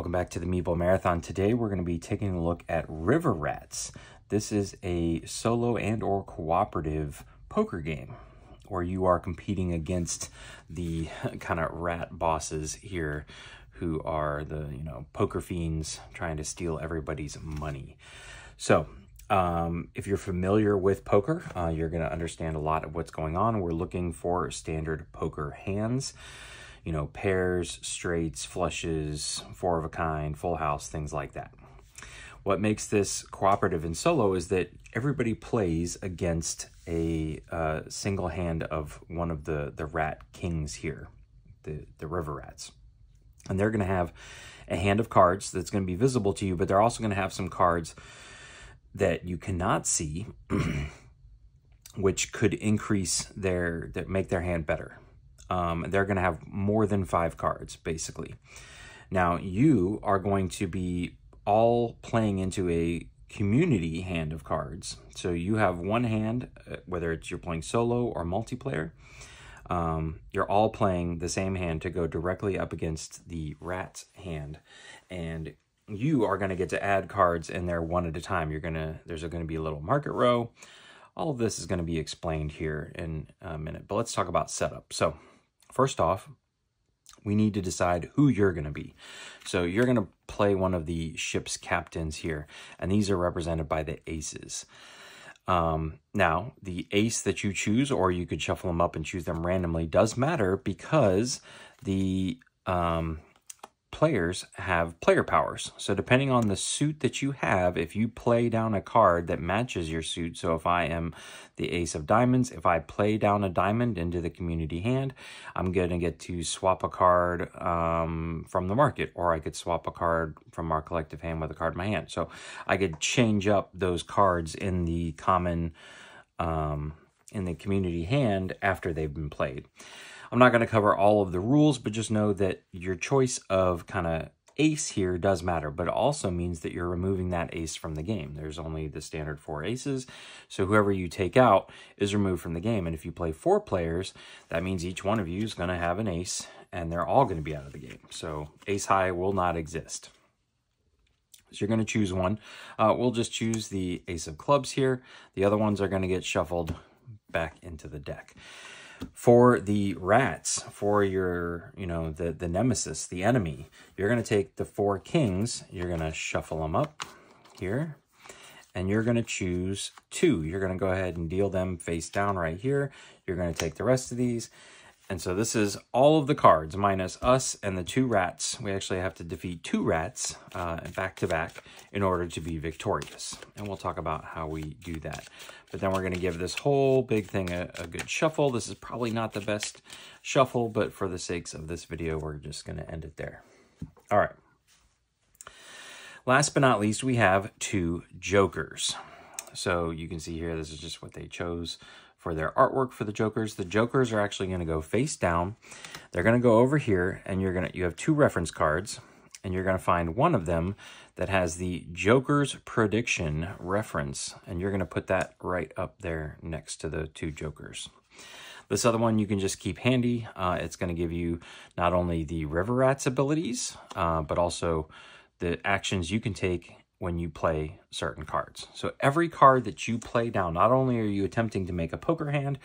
welcome back to the Meeple Marathon. Today we're going to be taking a look at River Rats. This is a solo and or cooperative poker game where you are competing against the kind of rat bosses here who are the, poker fiends trying to steal everybody's money. So if you're familiar with poker, you're going to understand a lot of what's going on. We're looking for standard poker hands. Pairs, straights, flushes, four of a kind, full house, things like that. What makes this cooperative and solo is that everybody plays against a single hand of one of the rat kings here, the river rats. And they're going to have a hand of cards that's going to be visible to you, but they're also going to have some cards that you cannot see, which could make their hand better. They're going to have more than 5 cards, basically. Now, you are going to be all playing into a community hand of cards. So you have one hand, whether you're playing solo or multiplayer, you're all playing the same hand to go directly up against the rat's hand. And you are going to get to add cards in there one at a time. There's going to be a little market row. All of this is going to be explained here in a minute, but let's talk about setup. So first off, we need to decide who you're going to be. So you're going to play one of the ship's captains here, and these are represented by the aces. Now, the ace that you choose, or you could shuffle them up and choose them randomly, does matter because the players have player powers. So depending on the suit that you have, if you play down a card that matches your suit, so if I am the ace of diamonds, if I play down a diamond into the community hand, I'm going to get to swap a card from the market, or I could swap a card from our collective hand with a card in my hand. So I could change up those cards in the common, in the community hand after they've been played. I'm not going to cover all of the rules, but just know that your choice of kind of ace here does matter, but it also means that you're removing that ace from the game. There's only the standard 4 aces, so whoever you take out is removed from the game. And if you play 4 players, that means each one of you is going to have an ace, and they're all going to be out of the game. So ace high will not exist. So you're going to choose one. We'll just choose the ace of clubs here. The other ones are going to get shuffled back into the deck. For the rats, for your, the nemesis, the enemy, you're going to take the 4 kings, you're going to shuffle them up here, and you're going to choose 2. You're going to go ahead and deal them face down right here. You're going to take the rest of these. And so this is all of the cards minus us and the 2 rats. We actually have to defeat 2 rats back to back in order to be victorious. And we'll talk about how we do that. But then we're going to give this whole big thing a good shuffle. This is probably not the best shuffle, but for the sakes of this video, we're just going to end it there. All right. Last but not least, we have 2 jokers. So you can see here, this is just what they chose for their artwork for the jokers. The jokers are actually going to go face down. They're going to go over here, and you have 2 reference cards, and you're going to find one of them that has the Joker's Prediction reference, and you're going to put that right up there next to the 2 jokers. This other one you can just keep handy. It's going to give you not only the River Rats abilities, but also the actions you can take when you play certain cards. So every card that you play down, not only are you attempting to make a poker hand,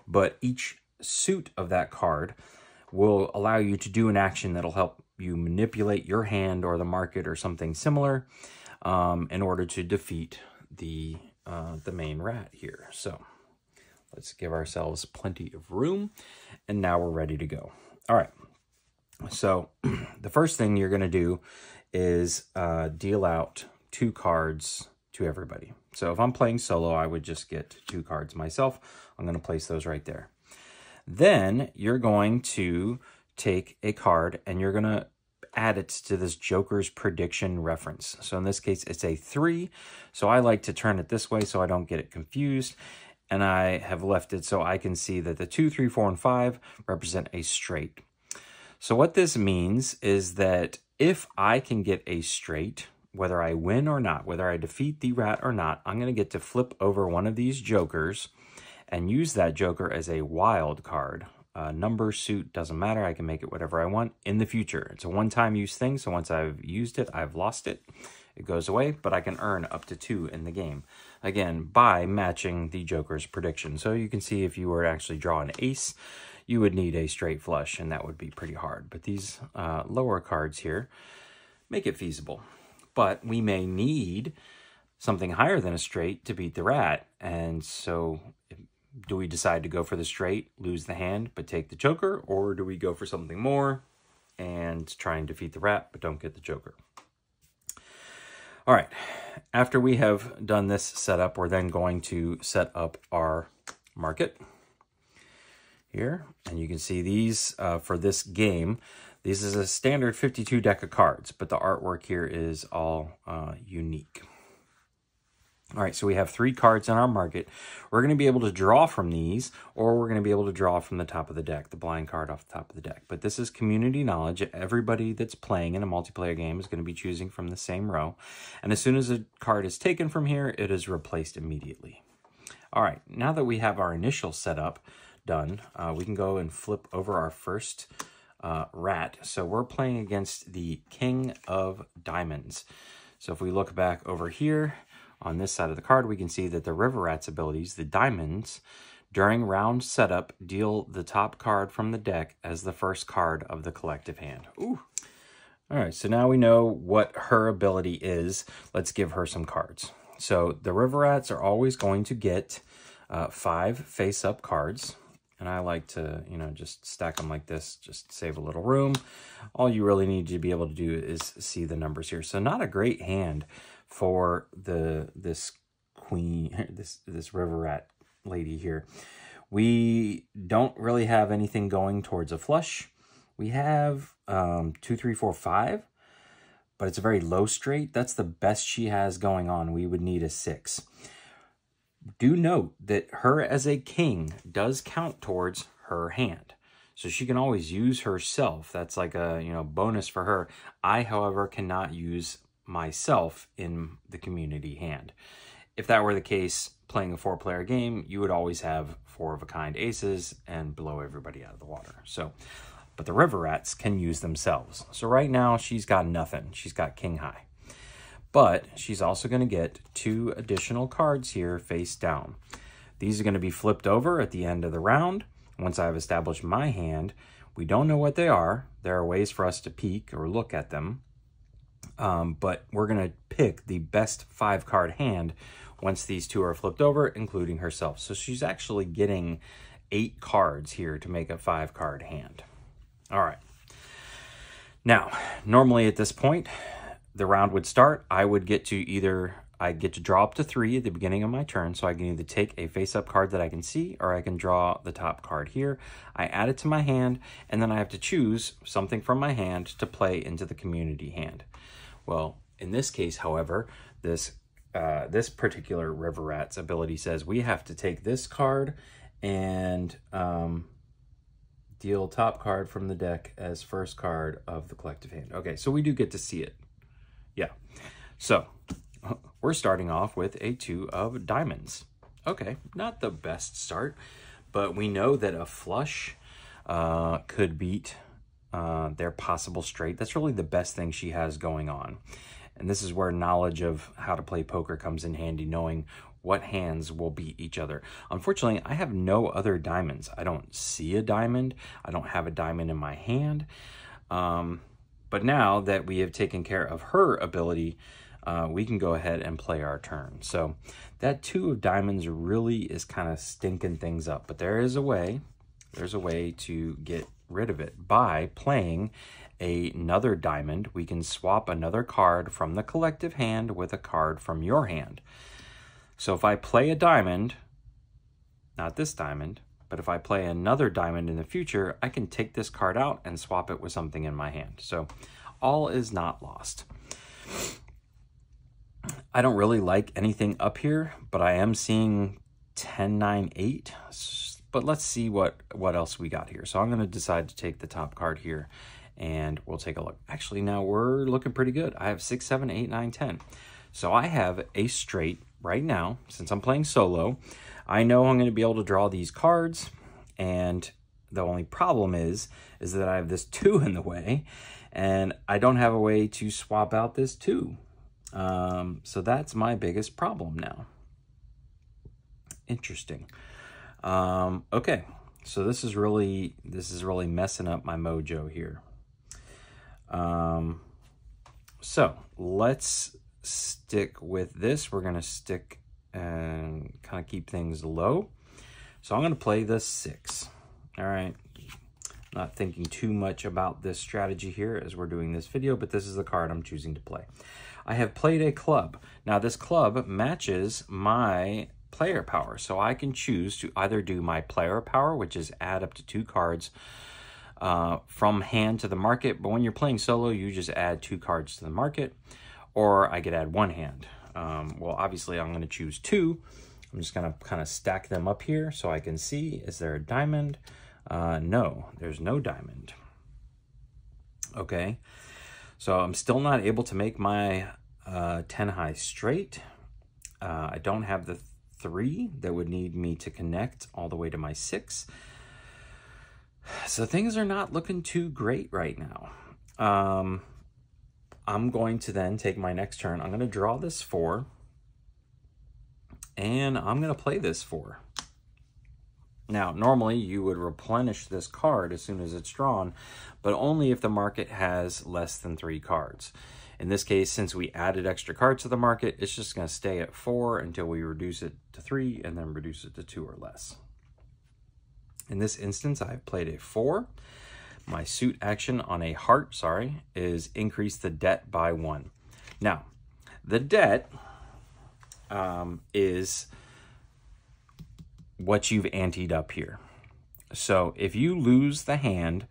but each suit of that card will allow you to do an action that'll help you manipulate your hand or the market or something similar in order to defeat the main rat here. So let's give ourselves plenty of room, and now we're ready to go. All right. So the first thing you're going to do is deal out 2 cards to everybody. So if I'm playing solo, I would just get 2 cards myself. I'm going to place those right there. Then you're going to take a card and you're going to add it to this Joker's Prediction reference. So in this case, it's a 3. So I like to turn it this way so I don't get it confused. And I have left it so I can see that the 2, 3, 4, and 5 represent a straight. So what this means is that if I can get a straight, whether I win or not, whether I defeat the rat or not, I'm going to get to flip over one of these jokers and use that joker as a wild card number, suit, doesn't matter. I can make it whatever I want in the future. It's a one-time use thing, so once I've used it, I've lost it. It goes away, but I can earn up to 2 in the game. Again, by matching the Joker's prediction. So you can see if you were to actually draw an ace, you would need a straight flush, and that would be pretty hard. But these lower cards here make it feasible. But we may need something higher than a straight to beat the rat. And so do we decide to go for the straight, lose the hand, but take the Joker? Or do we go for something more and try and defeat the rat, but don't get the Joker? All right, after we have done this setup, we're then going to set up our market here. And you can see these for this game. This is a standard 52 deck of cards, but the artwork here is all unique. All right, so we have 3 cards in our market. We're going to be able to draw from these, or we're going to be able to draw from the top of the deck, the blind card off the top of the deck. But this is community knowledge. Everybody that's playing in a multiplayer game is going to be choosing from the same row. And as soon as a card is taken from here, it is replaced immediately. All right, now that we have our initial setup done, we can go and flip over our first rat. So we're playing against the King of Diamonds. So if we look back over here, on this side of the card, we can see that the River Rat's abilities, the diamonds, during round setup, deal the top card from the deck as the first card of the collective hand. Ooh. All right, so now we know what her ability is. Let's give her some cards. So the River Rats are always going to get 5 face-up cards. And I like to, just stack them like this, just save a little room. All you really need to be able to do is see the numbers here. So not a great hand for this queen, this River Rat lady here. We don't really have anything going towards a flush. We have 2, 3, 4, 5, but it's a very low straight. That's the best she has going on. We would need a 6. Do note that her as a king does count towards her hand. So she can always use herself. That's like a bonus for her. I, however, cannot use myself in the community hand. If that were the case, playing a 4-player game, you would always have 4 of a kind aces and blow everybody out of the water. So, but the River Rats can use themselves. So right now she's got nothing. She's got king high. But she's also going to get 2 additional cards here face down. These are going to be flipped over at the end of the round. Once I've established my hand, we don't know what they are. There are ways for us to peek or look at them. But we're going to pick the best 5-card hand once these 2 are flipped over, including herself. So she's actually getting 8 cards here to make a 5-card hand. All right. Now, normally at this point, the round would start. I get to draw up to 3 at the beginning of my turn, so I can either take a face-up card that I can see, or I can draw the top card here. I add it to my hand, and then I have to choose something from my hand to play into the community hand. Well, in this case, however, this particular River Rat's ability says we have to take this card and deal top card from the deck as first card of the collective hand. Okay, so we do get to see it. Yeah, so we're starting off with a 2 of diamonds. Okay, not the best start, but we know that a flush could beat their possible straight. That's really the best thing she has going on. And this is where knowledge of how to play poker comes in handy, knowing what hands will beat each other. Unfortunately, I have no other diamonds. I don't see a diamond. I don't have a diamond in my hand. But now that we have taken care of her ability, we can go ahead and play our turn. So that 2 of diamonds really is kind of stinking things up. But there is a way. There's a way to get rid of it by playing another diamond. We can swap another card from the collective hand with a card from your hand. So if I play a diamond, not this diamond, but if I play another diamond in the future, I can take this card out and swap it with something in my hand. So all is not lost. I don't really like anything up here, but I am seeing 10, 9, 8. But let's see what else we got here. So I'm going to decide to take the top card here, and we'll take a look. Actually, now we're looking pretty good. I have 6, 7, 8, 9, 10. So I have a straight right now. Since I'm playing solo, I know I'm going to be able to draw these cards, and The only problem is that I have this 2 in the way, and I don't have a way to swap out this 2. So that's my biggest problem now. Interesting. Okay, so this is really messing up my mojo here. So let's stick with this. We're gonna stick and kind of keep things low. So I'm gonna play the 6. All right. Not thinking too much about this strategy here as we're doing this video, but this is the card I'm choosing to play. I have played a club. Now this club matches my player power, so I can choose to either do my player power, which is add up to 2 cards from hand to the market, but when you're playing solo, you just add 2 cards to the market, or I could add 1 hand. Well, obviously I'm going to choose 2. I'm just going to kind of stack them up here so I can see, is there a diamond? No, there's no diamond. Okay, so I'm still not able to make my 10 high straight. I don't have the 3 that would need me to connect all the way to my 6. So things are not looking too great right now. I'm going to then take my next turn. I'm going to draw this 4. And I'm going to play this 4. Now, normally you would replenish this card as soon as it's drawn, but only if the market has less than 3 cards. In this case, since we added extra cards to the market, it's just going to stay at 4 until we reduce it to 3 and then reduce it to 2 or less. In this instance, I've played a 4. My suit action on a heart, is increase the debt by 1. Now, the debt is what you've anteed up here. So if you lose the hand,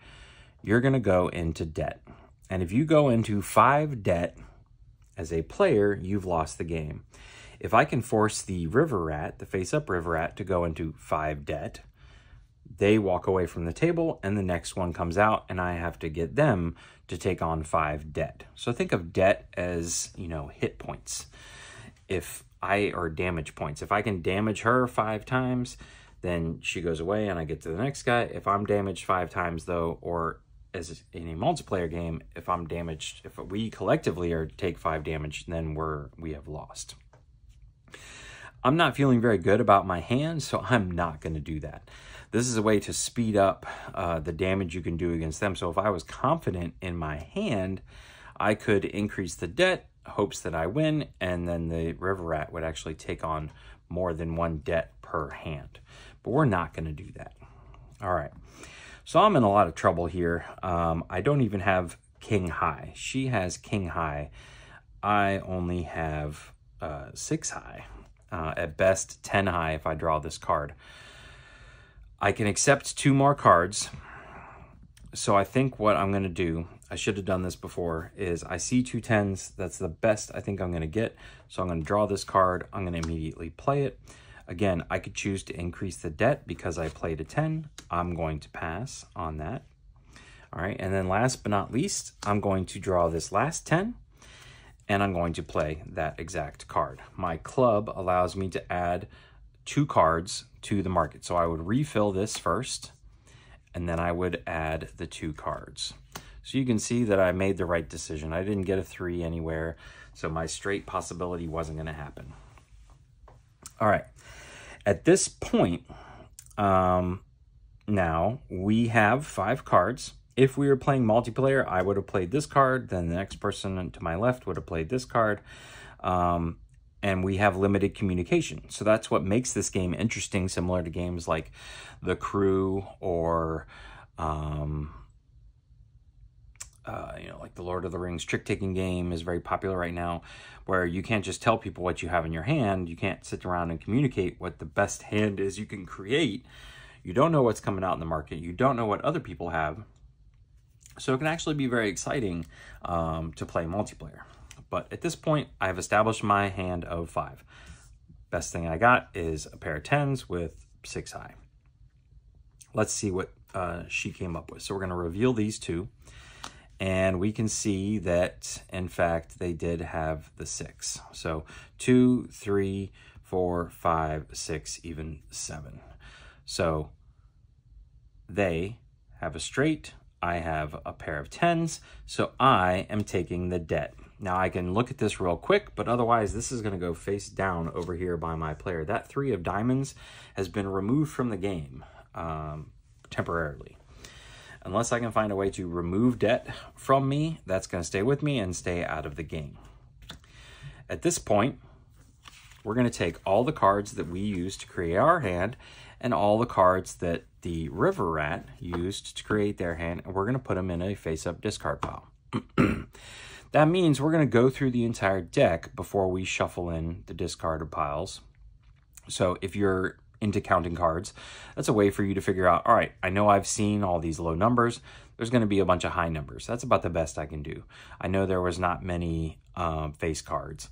you're going to go into debt. And if you go into 5 debt as a player, you've lost the game. If I can force the river rat, the face-up river rat, to go into 5 debt, they walk away from the table and the next one comes out and I have to get them to take on 5 debt. So think of debt as, hit points. Or damage points. If I can damage her 5 times, then she goes away and I get to the next guy. If I'm damaged 5 times though, or as in a multiplayer game, if I'm damaged, if we collectively take 5 damage, then we have lost. I'm not feeling very good about my hand, so I'm not going to do that. This is a way to speed up the damage you can do against them. So if I was confident in my hand, I could increase the debt, hopes that I win, and then the river rat would actually take on more than 1 debt per hand. But we're not going to do that. All right. So I'm in a lot of trouble here. I don't even have king high. She has king high. I only have 6 high. At best 10 high if I draw this card. I can accept 2 more cards. So I think what I'm going to do, I should have done this before, is I see 2 10s. That's the best I think I'm going to get. So I'm going to draw this card. I'm going to immediately play it. Again, I could choose to increase the debt because I played a 10. I'm going to pass on that. All right, and then last but not least, I'm going to draw this last 10, and I'm going to play that exact card. My club allows me to add 2 cards to the market. So I would refill this first, and then I would add the 2 cards. So you can see that I made the right decision. I didn't get a 3 anywhere, so my straight possibility wasn't going to happen. All right. At this point, now we have 5 cards. If we were playing multiplayer, I would have played this card, then the next person to my left would have played this card. And we have limited communication. So that's what makes this game interesting, similar to games like The Crew or, like the Lord of the Rings trick-taking game is very popular right now, where you can't just tell people what you have in your hand. You can't sit around and communicate what the best hand is you can create. You don't know what's coming out in the market. You don't know what other people have. So it can actually be very exciting to play multiplayer. But at this point, I've established my hand of 5. Best thing I got is a pair of 10s with 6 high. Let's see what she came up with. So we're going to reveal these 2. And we can see that, in fact, they did have the 6. So 2, 3, 4, 5, 6, even 7. So They have a straight, I have a pair of 10s, so I am taking the debt. Now I can look at this real quick, but otherwise this is going to go face down over here by my player. That 3 of diamonds has been removed from the game temporarily. Unless I can find a way to remove debt from me, that's going to stay with me and stay out of the game. At this point, we're going to take all the cards that we used to create our hand and all the cards that the river rat used to create their hand, and we're going to put them in a face-up discard pile. That means we're going to go through the entire deck before we shuffle in the discarded piles. So if you're into counting cards, that's a way for you to figure out, all right, I know I've seen all these low numbers. There's going to be a bunch of high numbers. That's about the best I can do. I know there was not many face cards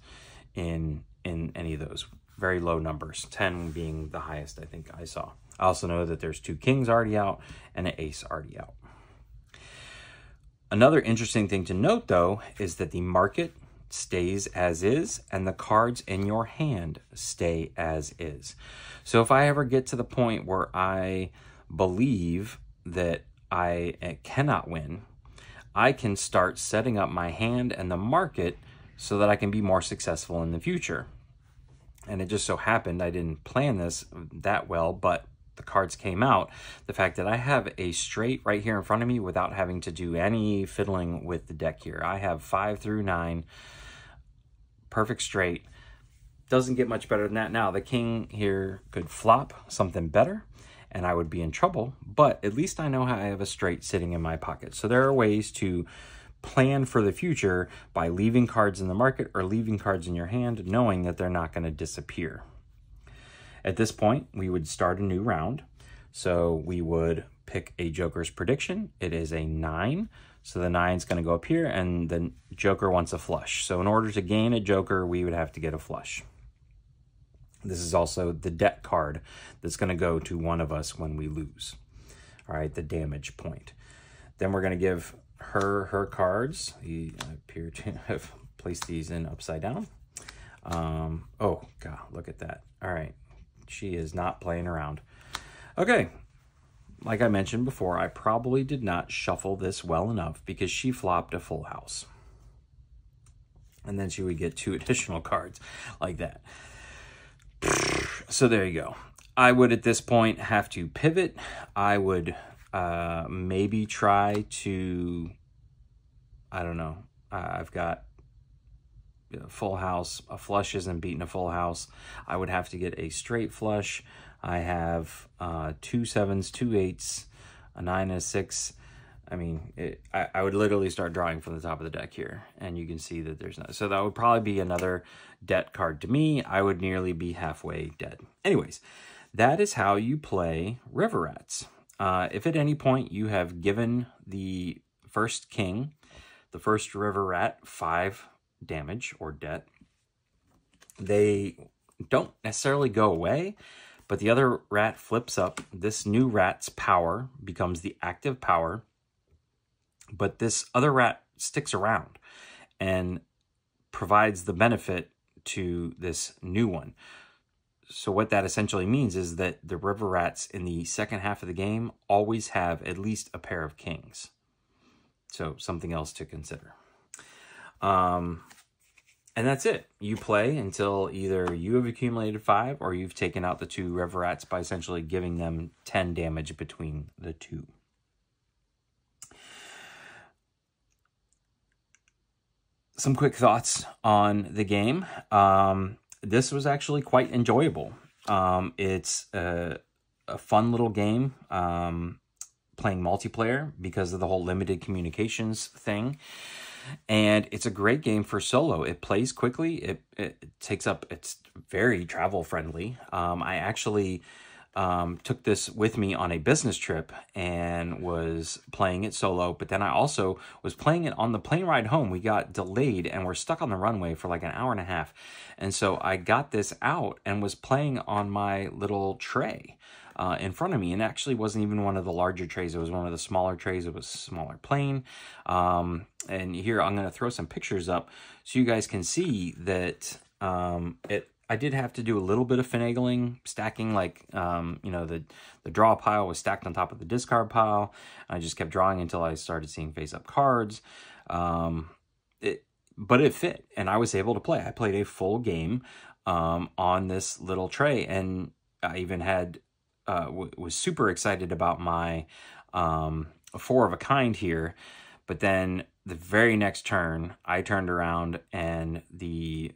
in any of those. Very low numbers, 10 being the highest I think I saw. I also know that there's 2 kings already out and an ace already out. Another interesting thing to note, though, is that the market stays as is and the cards in your hand stay as is. So if I ever get to the point where I believe that I cannot win, I can start setting up my hand and the market so that I can be more successful in the future. And it just so happened, I didn't plan this that well, but the cards came out. The fact that I have a straight right here in front of me without having to do any fiddling with the deck here. I have 5 through 9, perfect straight. Doesn't get much better than that. Now, the king here could flop something better, and I would be in trouble, but at least I know how I have a straight sitting in my pocket. So there are ways to plan for the future by leaving cards in the market or leaving cards in your hand, knowing that they're not going to disappear. At this point, we would start a new round. So we would pick a Joker's prediction. It is a 9. So the 9 is going to go up here, and the Joker wants a flush. So in order to gain a Joker, we would have to get a flush. This is also the debt card that's going to go to one of us when we lose. All right, the damage point. Then we're going to give her cards. I appear to have placed these in upside down. Oh, God, look at that. All right, she is not playing around. Okay, like I mentioned before, I probably did not shuffle this well enough because she flopped a full house. And then she would get 2 additional cards like that. So there you go. I would at this point have to pivot. I would maybe try to, I don't know. I've got a full house. A flush isn't beating a full house. I would have to get a straight flush. I have 2 7s, 2 8s, a 9 and a 6. I mean, I would literally start drawing from the top of the deck here, and you can see that there's no. So that would probably be another debt card to me. I would nearly be halfway dead. Anyways, that is how you play River Rats. If at any point you have given the first king, the first River Rat, 5 damage or debt, they don't necessarily go away, but the other rat flips up. This new rat's power becomes the active power, but this other rat sticks around and provides the benefit to this new one. So what that essentially means is that the river rats in the second half of the game always have at least a pair of kings. So something else to consider. And that's it. You play until either you have accumulated 5 or you've taken out the 2 river rats by essentially giving them 10 damage between the 2. Some quick thoughts on the game. This was actually quite enjoyable. It's a fun little game playing multiplayer because of the whole limited communications thing. And it's a great game for solo. It plays quickly. It takes up, it's very travel friendly. I actually took this with me on a business trip and was playing it solo, but then I also was playing it on the plane ride home. We got delayed and we're stuck on the runway for like an hour and a half. And so I got this out and was playing on my little tray in front of me, and actually wasn't even one of the larger trays. It was one of the smaller trays. It was a smaller plane. And here I'm going to throw some pictures up so you guys can see that I I did have to do a little bit of finagling, stacking, like, you know, the draw pile was stacked on top of the discard pile. I just kept drawing until I started seeing face-up cards. But it fit, and I was able to play. I played a full game on this little tray, and I even had, was super excited about my 4 of a kind here. But then the very next turn, I turned around and the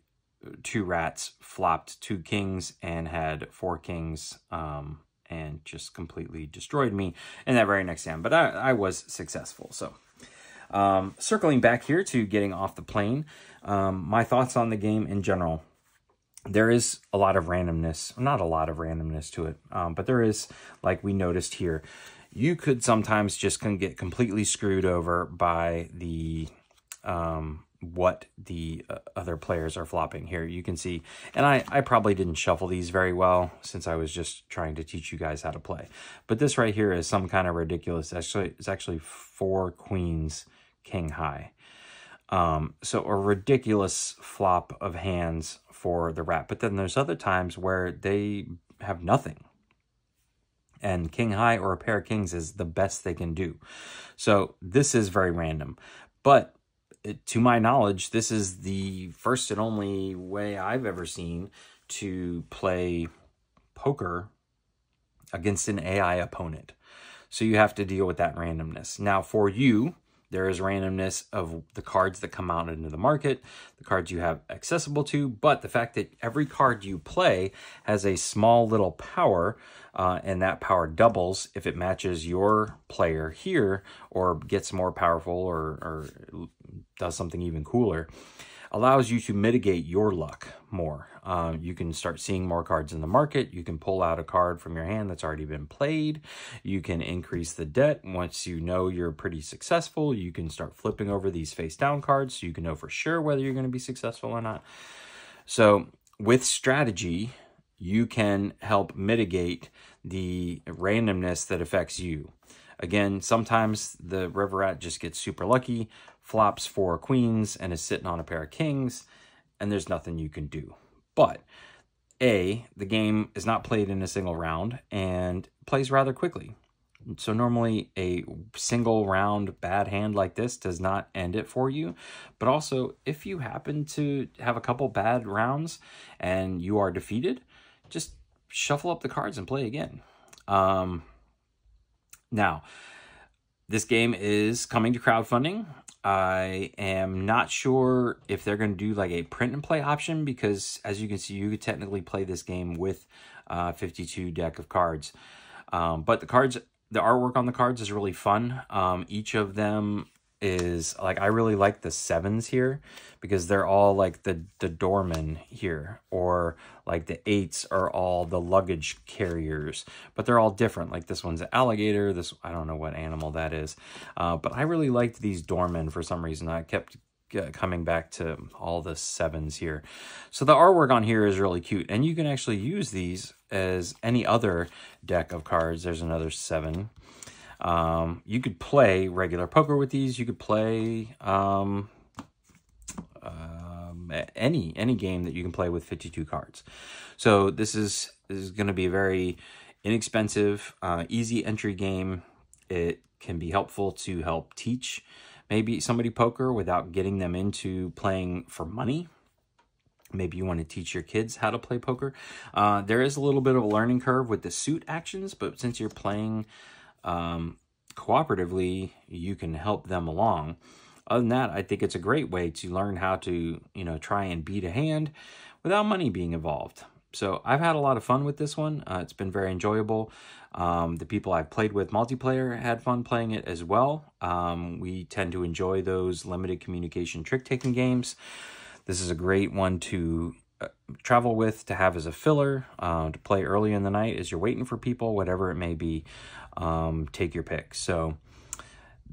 2 rats flopped 2 kings and had 4 kings, and just completely destroyed me in that very next hand. But I was successful. So circling back here to getting off the plane, my thoughts on the game in general. There is a lot of randomness, not a lot of randomness to it, but there is, like we noticed here. You could sometimes just get completely screwed over by the what the other players are flopping here. You can see, and I probably didn't shuffle these very well since I was just trying to teach you guys how to play. But this right here is some kind of ridiculous. Actually, it's actually 4 queens, king high. So a ridiculous flop of hands for the rat. But then there's other times where they have nothing. And king high or a pair of kings is the best they can do. So this is very random. But to my knowledge, this is the first and only way I've ever seen to play poker against an AI opponent. So you have to deal with that randomness. Now for you, there is randomness of the cards that come out into the market, the cards you have accessible to, but the fact that every card you play has a small little power, and that power doubles if it matches your player here or gets more powerful or does something even cooler, allows you to mitigate your luck more. You can start seeing more cards in the market. You can pull out a card from your hand that's already been played. You can increase the debt. Once you know you're pretty successful, you can start flipping over these face down cards so you can know for sure whether you're going to be successful or not. So with strategy, you can help mitigate the randomness that affects you. Again, sometimes the river rat just gets super lucky, flops 4 queens, and is sitting on a pair of kings, and there's nothing you can do. But A, the game is not played in a single round and plays rather quickly. So normally a single round bad hand like this does not end it for you. But also, if you happen to have a couple bad rounds and you are defeated, just shuffle up the cards and play again. Now, this game is coming to crowdfunding. I am not sure if they're going to do like a print and play option, because as you can see, you could technically play this game with 52 deck of cards. But the artwork on the cards is really fun. Each of them is like, I really like the 7s here because they're all like the doorman here, or like the 8s are all the luggage carriers, but they're all different. Like this one's an alligator. I don't know what animal that is. But I really liked these doormen for some reason. I kept coming back to all the 7s here. So the artwork on here is really cute, and you can actually use these as any other deck of cards. There's another 7. You could play regular poker with these. You could play any game that you can play with 52 cards. So this is going to be a very inexpensive, easy entry game. It can be helpful to help teach maybe somebody poker without getting them into playing for money. Maybe you want to teach your kids how to play poker. There is a little bit of a learning curve with the suit actions, but since you're playing cooperatively, you can help them along. Other than that, I think it's a great way to learn how to, try and beat a hand without money being involved. So I've had a lot of fun with this one. It's been very enjoyable. The people I've played with multiplayer had fun playing it as well. We tend to enjoy those limited communication trick-taking games. This is a great one to travel with, to have as a filler, to play early in the night as you're waiting for people, whatever it may be. Take your pick. So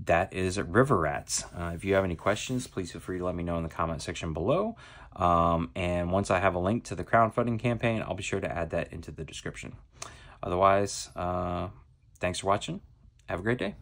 that is River Rats. If you have any questions, please feel free to let me know in the comment section below. And once I have a link to the crowdfunding campaign, I'll be sure to add that into the description. Otherwise, thanks for watching. Have a great day.